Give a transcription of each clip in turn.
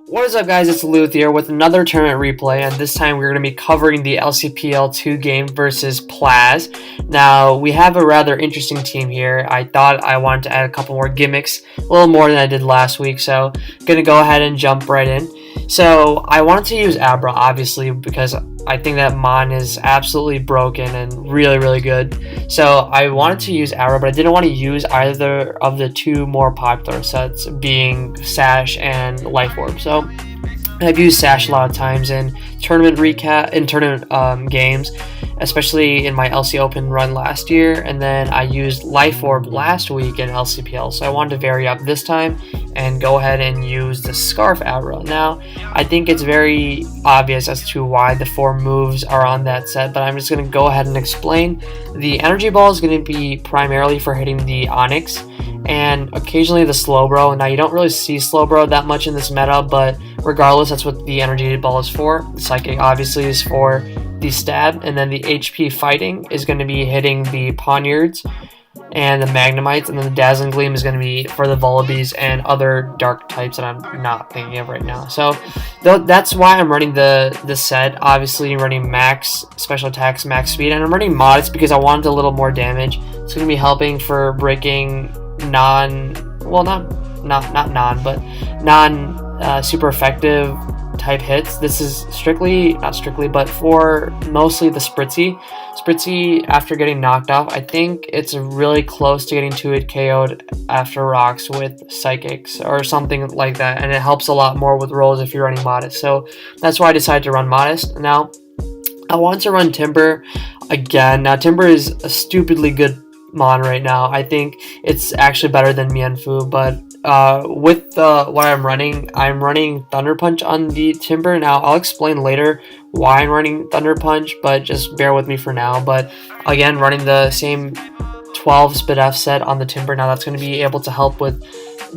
What is up, guys? It's Luthier with another tournament replay, and this time we're going to be covering the LCPL 2 game versus Plas. Now, we have a rather interesting team here. I thought I wanted to add a couple more gimmicks, a little more than I did last week, so I'm going to go ahead and jump right in. So, I wanted to use Abra, obviously, because I think that Mon is absolutely broken and really good. So, I wanted to use Abra, but I didn't want to use either of the two more popular sets, being Sash and Life Orb. So, I've used Sash a lot of times in tournament games, especially in my LC Open run last year, and then I used Life Orb last week in LCPL, so I wanted to vary up this time and go ahead and use the Scarf Abra. Now, I think it's very obvious as to why the 4 moves are on that set, but I'm just going to go ahead and explain. The Energy Ball is going to be primarily for hitting the Onyx, and occasionally the Slowbro. Now, you don't really see Slowbro that much in this meta, but regardless, that's what the Energy Ball is for. The Psychic obviously is for the Stab, and then the HP Fighting is going to be hitting the Poniards and the Magnemites, and then the Dazzling Gleam is going to be for the Volibes and other dark types that I'm not thinking of right now. So that's why I'm running the set. Obviously, I'm running max special attacks, max speed, and I'm running Modest because I wanted a little more damage. It's going to be helping for breaking non super effective type hits. This is not strictly, but for mostly the Spritzy after getting knocked off. I think it's really close to getting 2-hit KO'd after rocks with Psychics or something like that, and it helps a lot more with rolls if you're running Modest. So that's why I decided to run Modest. Now, I want to run Timber again. Now, Timber is a stupidly good Mon right now. I think it's actually better than Mienfoo, but with what I'm running Thunder Punch on the Timber. Now, I'll explain later why I'm running Thunder Punch, but just bear with me for now. But again, running the same 12 Spit F set on the Timber. Now, that's going to be able to help with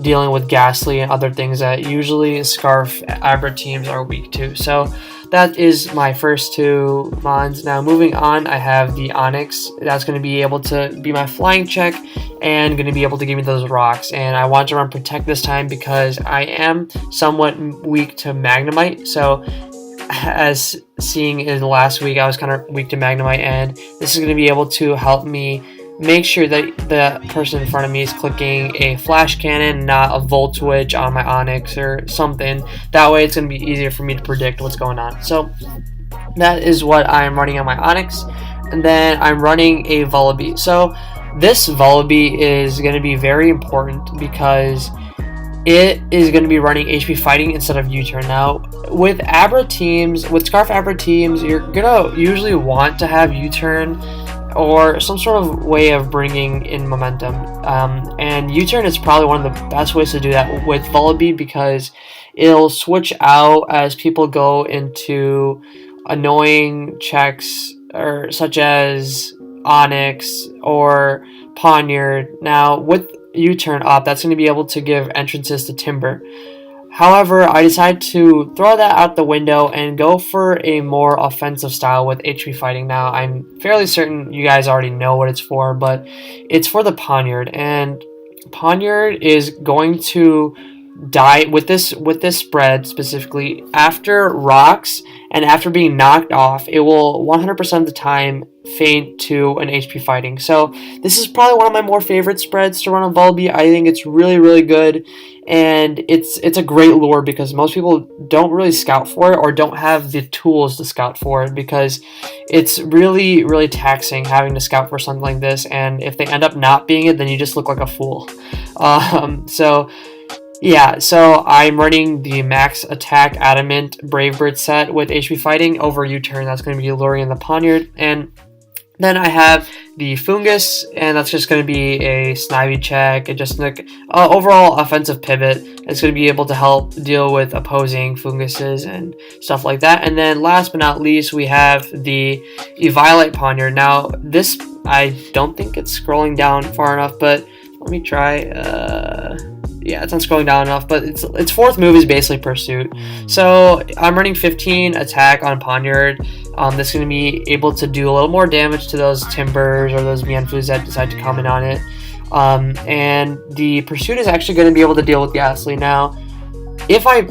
dealing with Ghastly and other things that usually Scarf Abra teams are weak to. So that is my first 2 Mons. Now, moving on, I have the Onyx. That's going to be able to be my flying check and going to be able to give me those rocks. And I want to run Protect this time because I am somewhat weak to Magnemite. So, as seeing in the last week, I was kind of weak to Magnemite, and this is going to be able to help me make sure that the person in front of me is clicking a Flash Cannon, not a Volt Switch on my Onyx or something. That way it's going to be easier for me to predict what's going on. So that is what I'm running on my Onyx. And then I'm running a Volibee. So this Volibee is going to be very important because it is going to be running HP Fighting instead of U-Turn. Now, with Scarf Abra teams, you're going to usually want to have U-Turn or some sort of way of bringing in momentum. And U-Turn is probably one of the best ways to do that with Volibee because it'll switch out as people go into annoying checks or such as Onyx or Poniard. Now, with U-Turn up, that's going to be able to give entrances to Timber. However, I decided to throw that out the window and go for a more offensive style with HP Fighting. Now, I'm fairly certain you guys already know what it's for, but it's for the Poniard, and Poniard is going to die with this spread specifically after rocks and after being knocked off. It will 100% of the time faint to an HP Fighting. So this is probably one of my more favorite spreads to run on Volibee. I think it's really good, and it's a great lure because most people don't really scout for it or don't have the tools to scout for it because it's really taxing having to scout for something like this, and if they end up not being it, then you just look like a fool. So I'm running the Max Attack Adamant Brave Bird set with HP Fighting over U-Turn. That's going to be luring in the Poniard. And then I have the Fungus, and that's just going to be a Snivy check and just an overall offensive pivot. It's going to be able to help deal with opposing Funguses and stuff like that. And then last but not least, we have the Eviolite Poniard. Now, this, I don't think it's scrolling down far enough, but let me try. Yeah, it's not scrolling down enough, but its 4th move is basically Pursuit. So I'm running 15 attack on Poniard. This is going to be able to do a little more damage to those Timbers or those Mienfoos that decide to come in on it. And the Pursuit is actually going to be able to deal with Ghastly. Now, if I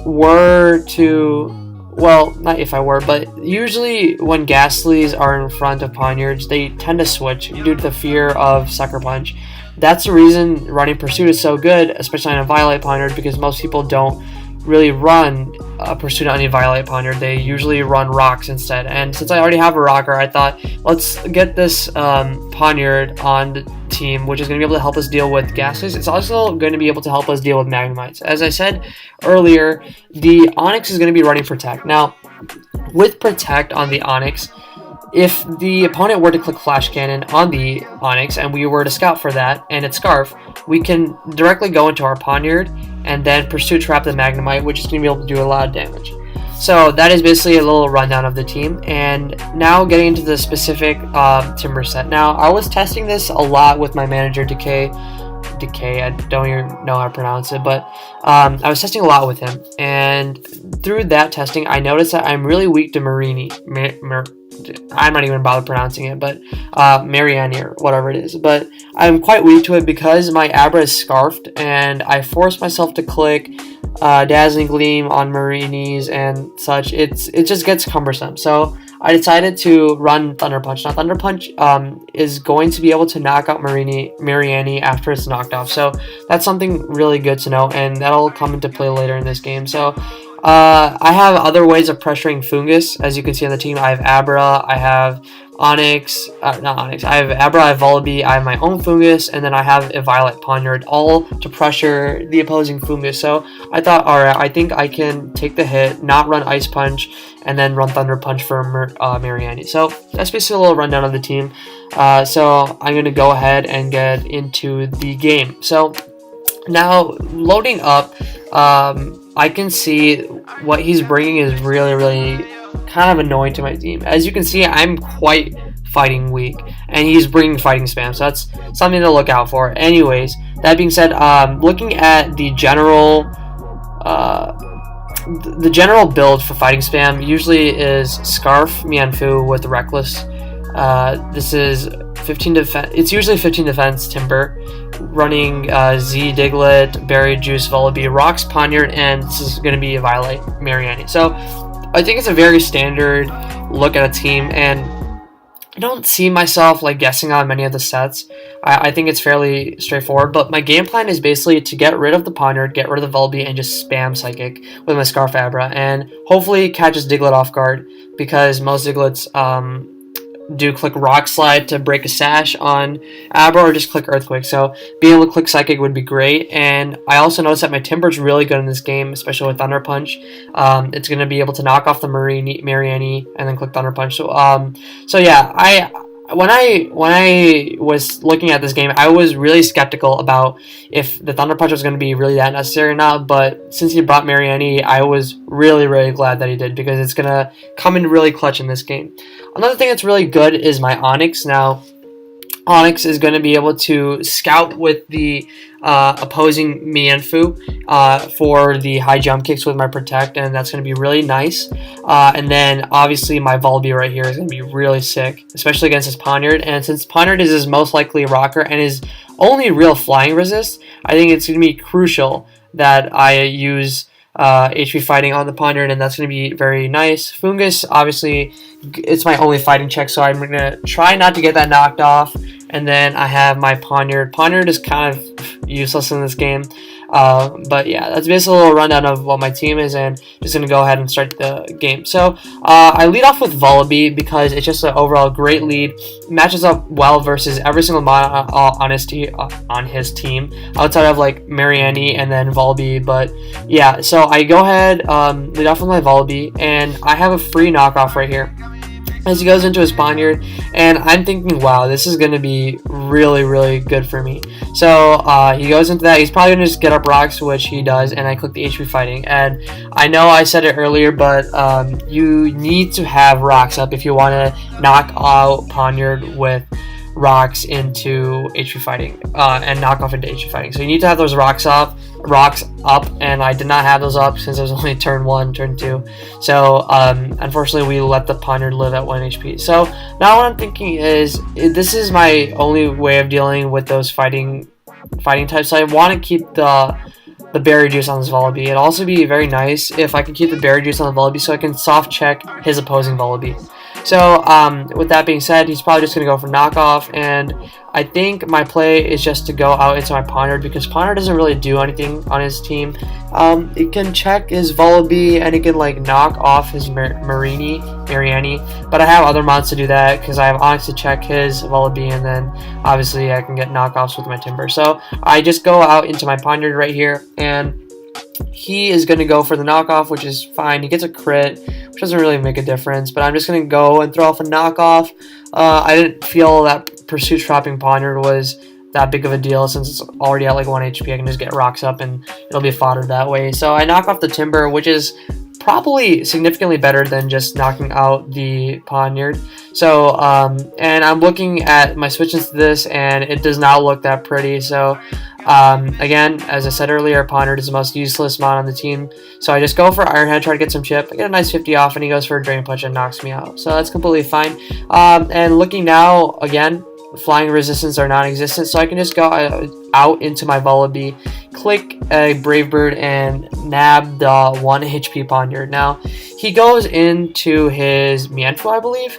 were to, well, not if I were, but usually when Ghastlies are in front of Poniards, they tend to switch due to the fear of Sucker Punch. That's the reason running Pursuit is so good, especially on a Violate Poniard, because most people don't really run Pursuit on a Violate Poniard. They usually run Rocks instead. And since I already have a Rocker, I thought, let's get this Poniard on the team, which is going to be able to help us deal with Ghastlies. It's also going to be able to help us deal with Magnemites. As I said earlier, the Onyx is going to be running Protect. Now, with Protect on the Onyx, if the opponent were to click Flash Cannon on the Onyx and we were to scout for that and its Scarf, we can directly go into our Poniard and then Pursuit Trap the Magnemite, which is going to be able to do a lot of damage. So that is basically a little rundown of the team, and now getting into the specific Timber set. Now, I was testing this a lot with my manager, Decay, I don't even know how to pronounce it, but I was testing a lot with him, and through that testing, I noticed that I'm really weak to Marini. I'm not even bother pronouncing it, but Mariani or whatever it is. But I'm quite weak to it because my Abra is scarfed, and I force myself to click Dazzling Gleam on Marinis and such. It just gets cumbersome. So I decided to run Thunder Punch. Now, Thunder Punch is going to be able to knock out Mariani after it's knocked off. So that's something really good to know, and that'll come into play later in this game. So I have other ways of pressuring Fungus. As you can see on the team, I have Abra, I have Onyx, not Onyx, I have Abra, I have Volibee, I have my own Fungus, and then I have a Violet Poniard, all to pressure the opposing Fungus. So I thought, alright, I think I can take the hit, not run Ice Punch, and then run Thunder Punch for Mariani. So that's basically a little rundown of the team. So I'm going to go ahead and get into the game. So now, loading up, I can see what he's bringing is really kind of annoying to my team. As you can see, I'm quite fighting weak, and he's bringing fighting spam, so that's something to look out for. Anyways, that being said, looking at the general build for fighting spam usually is Scarf Mianfu with Reckless. This is 15 defense. It's usually 15 defense Timber, running Z Diglett, Berry Juice, Volibee, Rocks, Poniard, and this is going to be a Violet Mariani. So I think it's a very standard look at a team, and I don't see myself like guessing on many of the sets. I think it's fairly straightforward, but my game plan is basically to get rid of the Poniard, get rid of the Volibee, and just spam Psychic with my Scarf Abra, and hopefully catches Diglett off guard, because most Digletts do click Rock Slide to break a sash on Abra, or just click Earthquake. So being able to click Psychic would be great. And I also noticed that my Timber's really good in this game, especially with Thunder Punch. It's going to be able to knock off the Mariani and then click Thunder Punch. So yeah, when I was looking at this game, I was really skeptical about if the Thunder Punch was going to be really that necessary or not, but since he brought Mariani, I was really glad that he did, because it's going to come in really clutch in this game. Another thing that's really good is my Onyx. Now, Onyx is going to be able to scout with the opposing Mianfu for the high jump kicks with my Protect, and that's going to be really nice. And then obviously my Volibee right here is going to be really sick, especially against his Poniard. And since Poniard is his most likely rocker and his only real flying resist, I think it's going to be crucial that I use HP fighting on the Poniard, and that's going to be very nice. Fungus, obviously, it's my only fighting check, so I'm going to try not to get that knocked off. And then I have my Poniard. Poniard is kind of useless in this game. But yeah, that's basically a little rundown of what my team is, and just going to go ahead and start the game. So I lead off with Volibee because it's just an overall great lead. Matches up well versus every single mod on his team, outside of like Mariani and then Volibee. But yeah, so I go ahead, lead off with my Volibee, and I have a free knockoff right here as he goes into his Poniard, and I'm thinking, wow, this is going to be really good for me. So he goes into that. He's probably going to just get up Rocks, which he does, and I click the HP fighting. And I know I said it earlier, but you need to have Rocks up if you want to knock out Poniard with Rocks into HP fighting and knock off into HP fighting. So you need to have those rocks up, and I did not have those up since it was only turn 1, turn 2. So unfortunately we let the Poniard live at 1 HP. So now what I'm thinking is, this is my only way of dealing with those fighting types. So I want to keep the the berry juice on this Volibee. It'd also be very nice if I can keep the berry juice on the Volibee so I can soft check his opposing Volibee. So with that being said, he's probably just going to go for knockoff, and I think my play is just to go out into my Poniard because Poniard doesn't really do anything on his team. It can check his Volibee and it can like knock off his Mariani, but I have other mods to do that because I have Onyx to check his Volibee, and then obviously I can get knockoffs with my Timber. So I just go out into my Poniard right here, and he is going to go for the knockoff, which is fine. He gets a crit, which doesn't really make a difference, but I'm just going to go and throw off a knockoff. I didn't feel that Pursuit Trapping Poniard was that big of a deal since it's already at like 1 HP. I can just get rocks up and it'll be fodder that way. So I knock off the Timber, which is probably significantly better than just knocking out the Poniard. So, and I'm looking at my switches to this, and it does not look that pretty. So, again, as I said earlier, Poniard is the most useless mod on the team. So I just go for Iron Head, try to get some chip. I get a nice 50 off, and he goes for a Drain Punch and knocks me out. So that's completely fine. And looking now, again, flying resistance are non-existent, so I can just go out into my Volibee, click a Brave Bird, and nab the 1 HP Poniard. Now, he goes into his Mienfoo, I believe.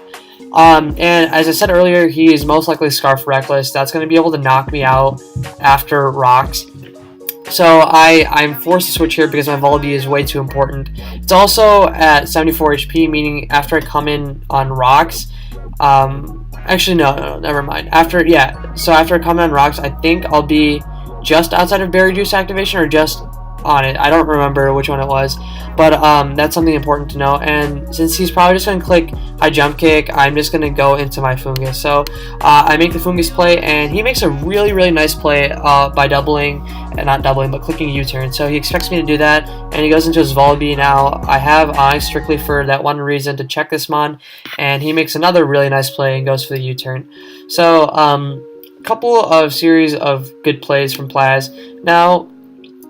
And as I said earlier, he is most likely Scarf Reckless. That's going to be able to knock me out after rocks. So I'm forced to switch here because my Volibee is way too important. It's also at 74 HP, meaning after I come in on rocks, actually no, never mind. After I come in on rocks, I think I'll be just outside of Berry Juice activation or just on it. I don't remember which one it was, but that's something important to know. And since he's probably just going to click High Jump Kick, I'm just going to go into my Fungus. So I make the Fungus play, and he makes a really, really nice play by doubling, and not doubling, but clicking U-turn. So he expects me to do that, and he goes into his Volibee. Now I have Onyx strictly for that one reason, to check this mon, and he makes another really nice play and goes for the U-turn. So a couple of series of good plays from Plas. Now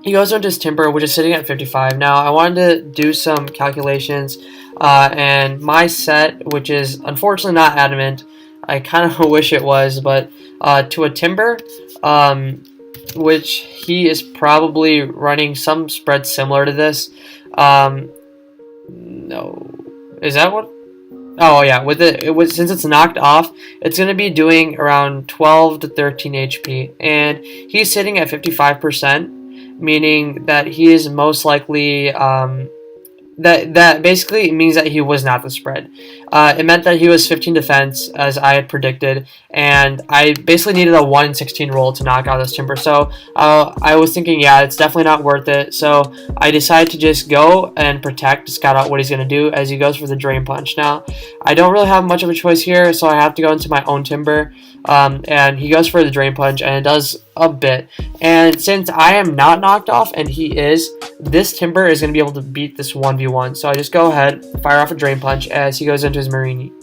he goes into his Timber, which is sitting at 55. Now, I wanted to do some calculations, and my set, which is unfortunately not adamant, I kind of wish it was, but to a Timber, which he is probably running some spread similar to this. No. Is that what? Oh, yeah. Since it's knocked off, it's going to be doing around 12 to 13 HP, and he's sitting at 55%. Meaning that he is most likely, that basically means that he was not the spread. It meant that he was 15 defense, as I had predicted, and I basically needed a 1 in 16 roll to knock out this Timber. So I was thinking, yeah, it's definitely not worth it. So I decided to just go and protect, to scout out what he's going to do as he goes for the Drain Punch. Now, I don't really have much of a choice here, so I have to go into my own Timber. And he goes for the Drain Punch, and it does a bit. And since I am not knocked off and he is, this Timber is going to be able to beat this 1v1. So I just go ahead, fire off a Drain Punch as he goes into his Marini.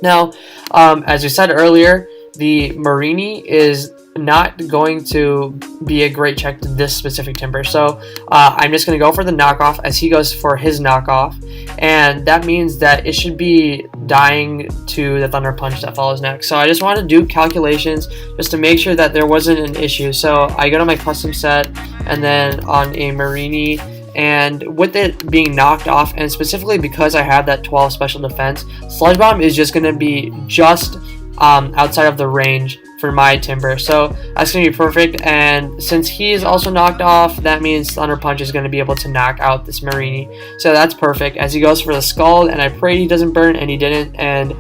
Now, as we said earlier, the Marini is not going to be a great check to this specific Timber. So I'm just going to go for the knockoff as he goes for his knockoff. And that means that it should be dying to the Thunder Punch that follows next. So I just wanted to do calculations just to make sure that there wasn't an issue. So I go to my custom set and then on a Marini, and with it being knocked off, and specifically because I have that 12 special defense, Sludge Bomb is just going to be just outside of the range for my Timber. So that's going to be perfect, and since he is also knocked off, that means Thunder Punch is going to be able to knock out this Marini. So that's perfect as he goes for the Scald, and I prayed he doesn't burn, and he didn't, and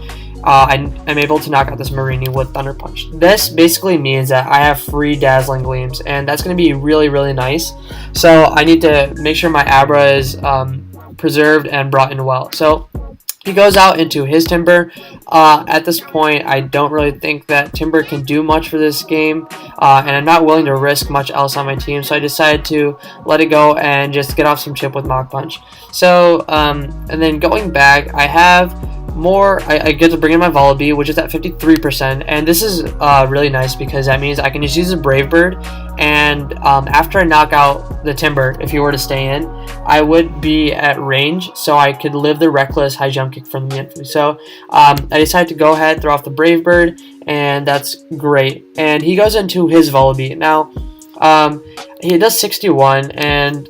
I'm able to knock out this Marini with Thunder Punch. This basically means that I have free Dazzling Gleams, and that's going to be really, really nice. So I need to make sure my Abra is preserved and brought in well. So he goes out into his Timber. At this point, I don't really think that Timber can do much for this game, and I'm not willing to risk much else on my team, so I decided to let it go and just get off some chip with Mach Punch. So, and then going back, I have more, I get to bring in my Volibee, which is at 53%, and this is really nice because that means I can just use a Brave Bird, and after I knock out the Timber, if you were to stay in, I would be at range, so I could live the Reckless High Jump Kick from the Mienfoo. So I decided to go ahead, throw off the Brave Bird, and that's great. And he goes into his Volibee. Now, He does 61, and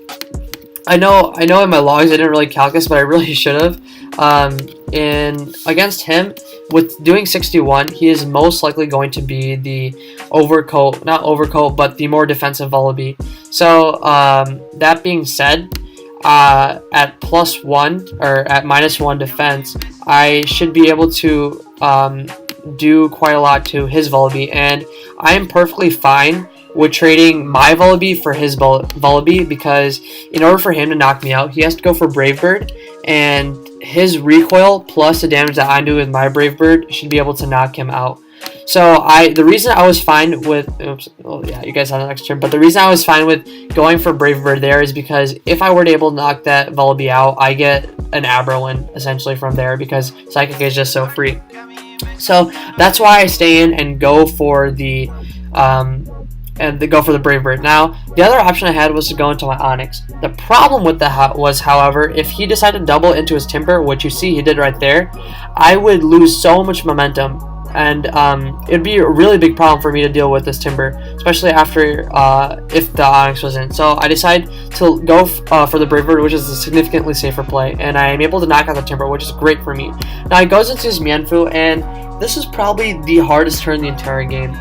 I know in my logs I didn't really calc this, but I really should have. In against him, with doing 61, he is most likely going to be the not overcoat, but the more defensive Vullaby. So that being said, at +1 or at -1 defense, I should be able to do quite a lot to his Vullaby, and I am perfectly fine with trading my Vullaby for his Vullaby, because in order for him to knock me out, he has to go for Brave Bird, and his recoil plus the damage that I do with my Brave Bird should be able to knock him out. So the reason I was fine with, you guys have the next turn, but the reason I was fine with going for Brave Bird there is because if I were to able to knock that Vullaby out, I get an Abra win essentially from there, because Psychic is just so free. So that's why I stay in and go for the Brave Bird. Now, the other option I had was to go into my Onyx. The problem with that was, however, if he decided to double into his Timber, which you see he did right there, I would lose so much momentum, and it'd be a really big problem for me to deal with this Timber, especially after if the Onyx was in. So I decided to go for the Brave Bird, which is a significantly safer play, and I am able to knock out the Timber, which is great for me. Now he goes into his Mienfoo, and this is probably the hardest turn in the entire game.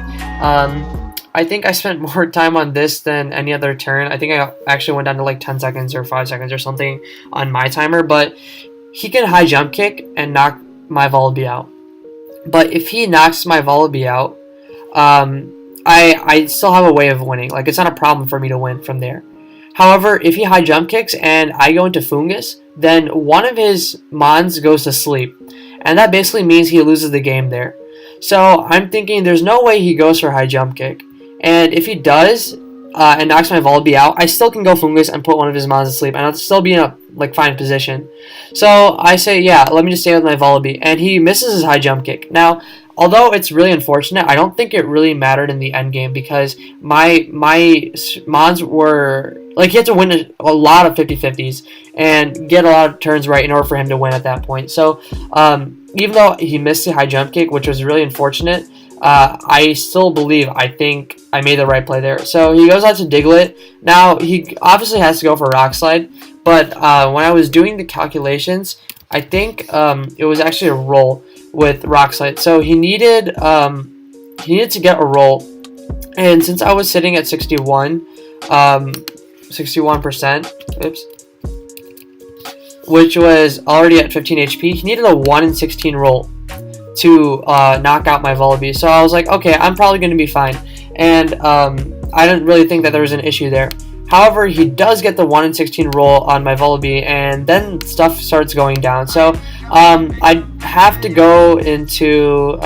I think I spent more time on this than any other turn. I think I actually went down to like 10 seconds or 5 seconds or something on my timer, but he can high jump kick and knock my Vullaby out. But if he knocks my Vullaby out, I still have a way of winning. Like, it's not a problem for me to win from there. However, if he high jump kicks and I go into Fungus, then one of his Mons goes to sleep, and that basically means he loses the game there. So I'm thinking there's no way he goes for high jump kick. And if he does, and knocks my Vullaby out, I still can go Fungus and put one of his Mons to sleep, and I'll still be in a fine position. So I say, yeah, let me just stay with my Vullaby, and he misses his high jump kick. Now, although it's really unfortunate, I don't think it really mattered in the end game, because my Mons were he had to win a lot of 50-50s and get a lot of turns right in order for him to win at that point. So even though he missed the high jump kick, which was really unfortunate, I still I think I made the right play there. So he goes out to Diglett. Now, he obviously has to go for Rock Slide, but when I was doing the calculations, I think it was actually a roll with Rock Slide. So he needed to get a roll, and since I was sitting at 61%, which was already at 15 HP, he needed a 1 in 16 roll to knock out my Vullaby. So I was like, okay, I'm probably going to be fine. And I didn't really think that there was an issue there. However, he does get the 1 in 16 roll on my Vullaby, and then stuff starts going down. So I have to go into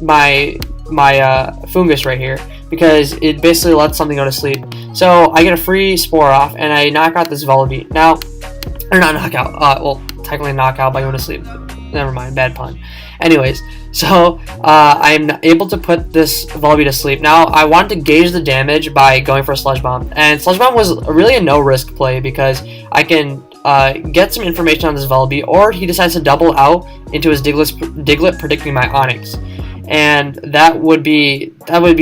my Fungus right here, because it basically lets something go to sleep. So I get a free Spore off, and I knock out this Vullaby. Now, or not knockout, well, technically knockout by going to sleep. Never mind, bad pun. Anyways, so I'm able to put this Vullaby to sleep. Now, I wanted to gauge the damage by going for a Sludge Bomb, and Sludge Bomb was really a no-risk play, because I can get some information on this Vullaby, or he decides to double out into his Diglett, predicting my Onyx. And that would be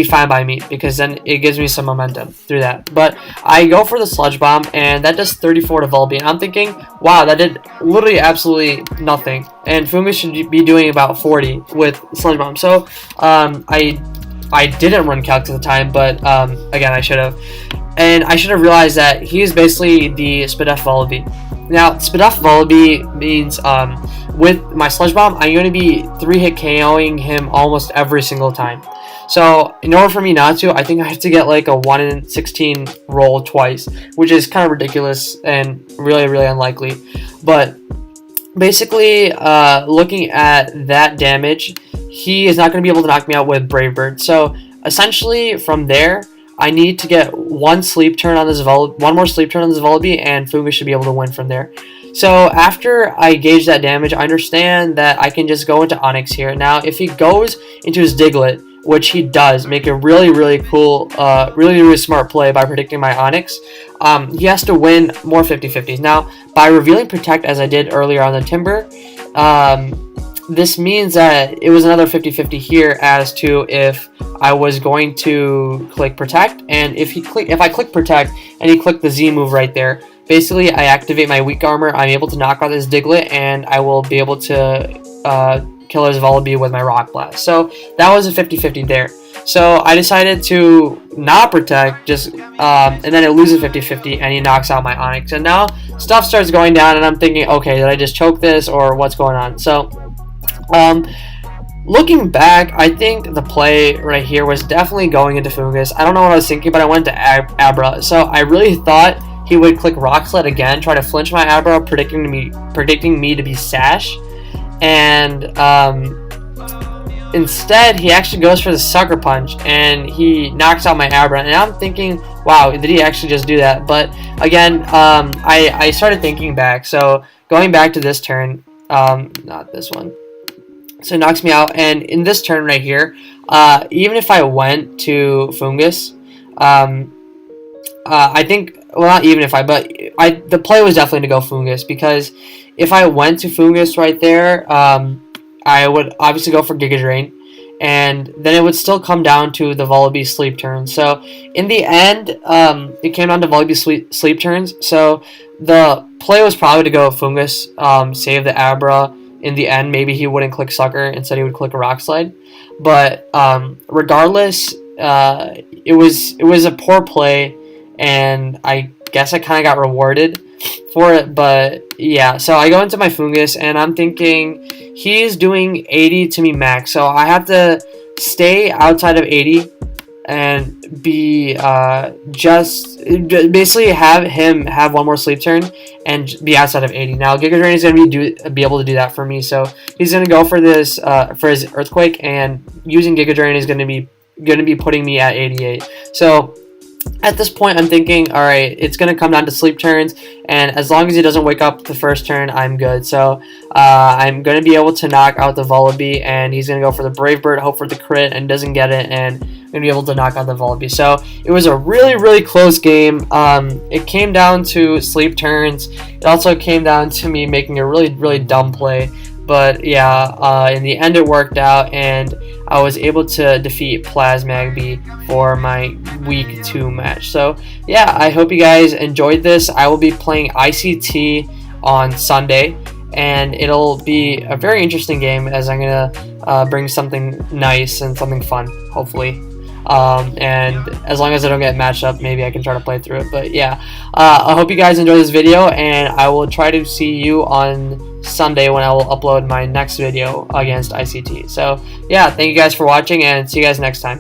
fine by me, because then it gives me some momentum through that. But I go for the Sludge Bomb, and that does 34 to Vullaby, and I'm thinking, wow, that did literally absolutely nothing, and Fungus should be doing about 40 with Sludge Bomb. So I didn't run calcs at the time, but again, I should have. And I should have realized that he is basically the Spadef Vullaby. Now, Spadef Vullaby means with my Sludge Bomb, I'm going to be 3-hit KOing him almost every single time. So in order for me not to, I think I have to get like a 1 in 16 roll twice, which is kind of ridiculous and really, really unlikely. But basically, looking at that damage, he is not going to be able to knock me out with Brave Bird. So essentially, from there, I need to get one more sleep turn on this Vullaby, and Fungus should be able to win from there. So after I gauge that damage, I understand that I can just go into Onyx here. Now, if he goes into his Diglett, which he does, make a really, really cool, really, really smart play by predicting my Onyx, he has to win more 50-50s. Now, by revealing Protect, as I did earlier on the Timber, this means that it was another 50-50 here as to if I was going to click protect, and if I click protect and he clicked the Z move right there, basically I activate my weak armor, I'm able to knock out this Diglett, and I will be able to kill his Vullaby with my Rock Blast. So that was a 50-50 there. So I decided to not protect, and then it loses 50-50 and he knocks out my Onix. And now stuff starts going down and I'm thinking, okay, did I just choke this or what's going on? So looking back, I think the play right here was definitely going into Fungus. I don't know what I was thinking, but I went to Abra. So I really thought he would click Rock Sled again, try to flinch my Abra, predicting me to be Sash. And instead, he actually goes for the Sucker Punch, and he knocks out my Abra. And I'm thinking, wow, did he actually just do that? But again, I started thinking back. So going back to this turn, not this one. So it knocks me out, and in this turn right here, even if I went to Fungus, I think, well, not even if the play was definitely to go Fungus, because if I went to Fungus right there, I would obviously go for Giga Drain, and then it would still come down to the Vullaby sleep turn. So in the end, it came down to Vullaby sleep turns. So the play was probably to go Fungus, save the Abra. In the end, maybe he wouldn't click Sucker, instead he would click a Rock Slide. But regardless, it was a poor play, and I guess I kind of got rewarded for it. But yeah, so I go into my Fungus, and I'm thinking he's doing 80 to me max, so I have to stay outside of 80 and be just basically have him have one more sleep turn and be outside of 80. Now Giga Drain is going to be able to do that for me, so he's going to go for this for his Earthquake, and using Giga Drain is going to be putting me at 88. So at this point, I'm thinking, all right, it's going to come down to sleep turns, and as long as he doesn't wake up the first turn, I'm good. So I'm going to be able to knock out the Vullaby, and he's going to go for the Brave Bird, hope for the crit, and doesn't get it, and I'm going to be able to knock out the Vullaby. So it was a really, really close game. It came down to sleep turns. It also came down to me making a really, really dumb play. But yeah, in the end it worked out, and I was able to defeat Plas Magby for my week 2 match. So yeah, I hope you guys enjoyed this. I will be playing ICT on Sunday, and it'll be a very interesting game, as I'm gonna bring something nice and something fun, hopefully. And as long as I don't get matched up, maybe I can try to play through it. But yeah, I hope you guys enjoy this video, and I will try to see you on Sunday when I will upload my next video against ICT. So yeah, thank you guys for watching, and see you guys next time.